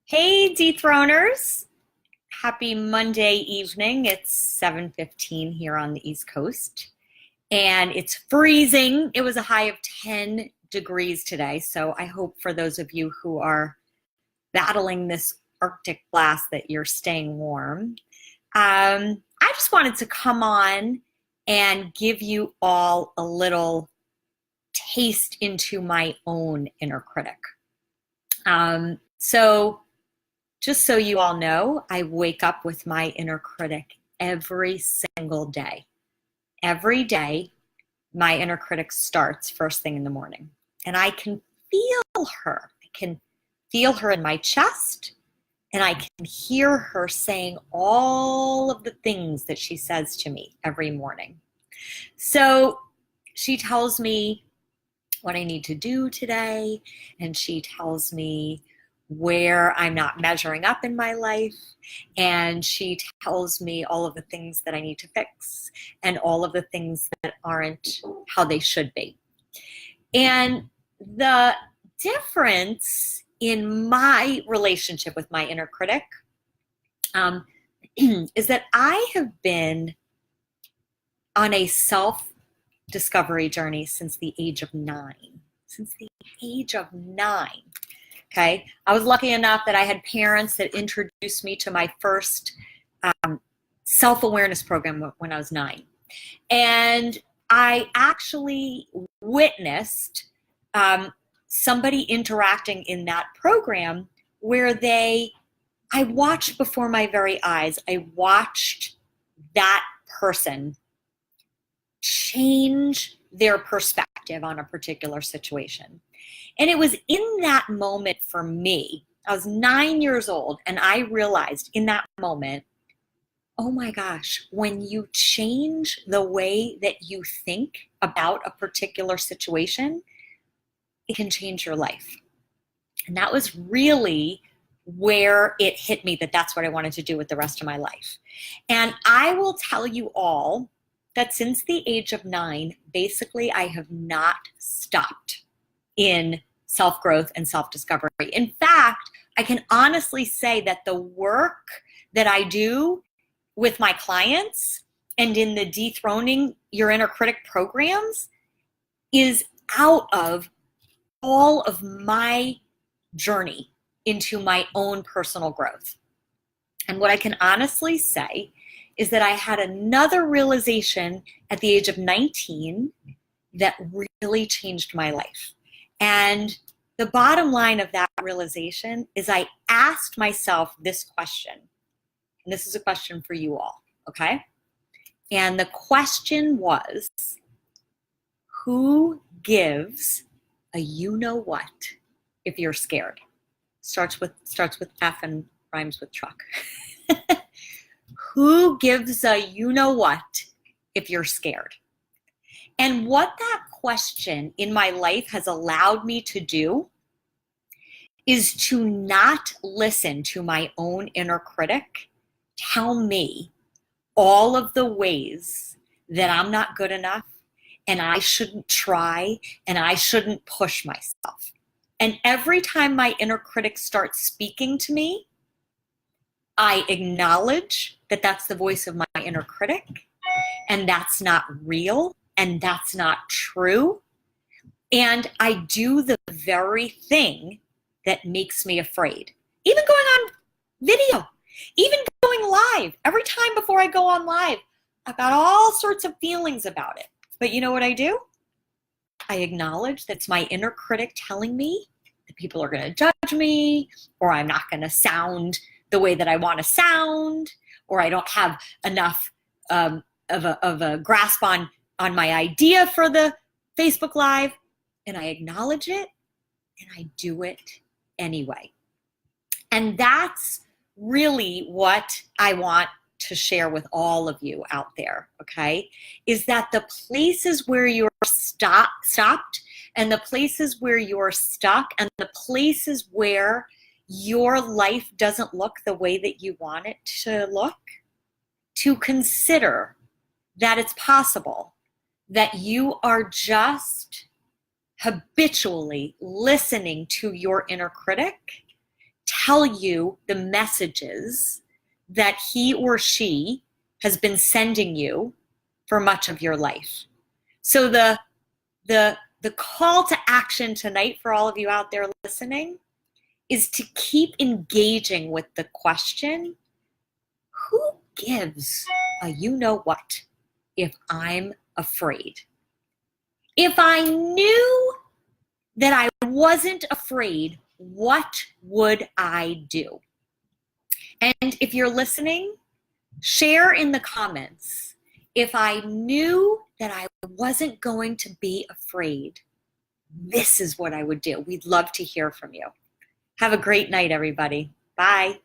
Hey, Dethroners. Happy Monday evening. It's 7:15 here on the East Coast, and it's freezing. It was a high of 10 degrees today, so I hope for those of you who are battling this Arctic blast that you're staying warm. I just wanted to come on and give you all a little taste into my own inner critic. So just so you all know, I wake up with my inner critic every single day. Every day, my inner critic starts first thing in the morning. And I can feel her. I can feel her in my chest, and I can hear her saying all of the things that she says to me every morning. So she tells me what I need to do today, and she tells me where I'm not measuring up in my life, and she tells me all of the things that I need to fix and all of the things that aren't how they should be. And the difference in my relationship with my inner critic is that I have been on a self-discovery journey since the age of 9. Since the age of 9. Okay, I was lucky enough that I had parents that introduced me to my first self-awareness program when I was 9. And I actually witnessed somebody interacting in that program where I watched before my very eyes, I watched that person change their perspective on a particular situation. And it was in that moment for me, I was 9 years old, and I realized in that moment, oh my gosh, when you change the way that you think about a particular situation, it can change your life. And that was really where it hit me that that's what I wanted to do with the rest of my life. And I will tell you all that since the age of 9, basically I have not stopped in self-growth and self-discovery. In fact, I can honestly say that the work that I do with my clients and in the Dethroning Your Inner Critic programs is out of all of my journey into my own personal growth. And what I can honestly say is that I had another realization at the age of 19 that really changed my life. And the bottom line of that realization is I asked myself this question, and this is a question for you all, okay? And the question was, who gives a you-know-what if you're scared? Starts with F and rhymes with truck. Who gives a you-know-what if you're scared? And what that question in my life has allowed me to do is to not listen to my own inner critic tell me all of the ways that I'm not good enough and I shouldn't try and I shouldn't push myself. And every time my inner critic starts speaking to me, I acknowledge that that's the voice of my inner critic, and that's not real, and that's not true. And I do the very thing that makes me afraid. Even going on video, even going live. Every time before I go on live, I've got all sorts of feelings about it. But you know what I do? I acknowledge that's my inner critic telling me that people are going to judge me, or I'm not going to sound the way that I want to sound, or I don't have enough of a grasp on my idea for the Facebook Live. And I acknowledge it, and I do it anyway. And that's really what I want to share with all of you out there, okay? Is that the places where you're stopped, and the places where you're stuck, and the places where your life doesn't look the way that you want it to look, to consider that it's possible that you are just habitually listening to your inner critic tell you the messages that he or she has been sending you for much of your life. So the call to action tonight for all of you out there listening is to keep engaging with the question, who gives a you know what if I'm afraid? If I knew that I wasn't afraid, what would I do? And if you're listening, share in the comments. If I knew that I wasn't going to be afraid, this is what I would do. We'd love to hear from you. Have a great night, everybody. Bye.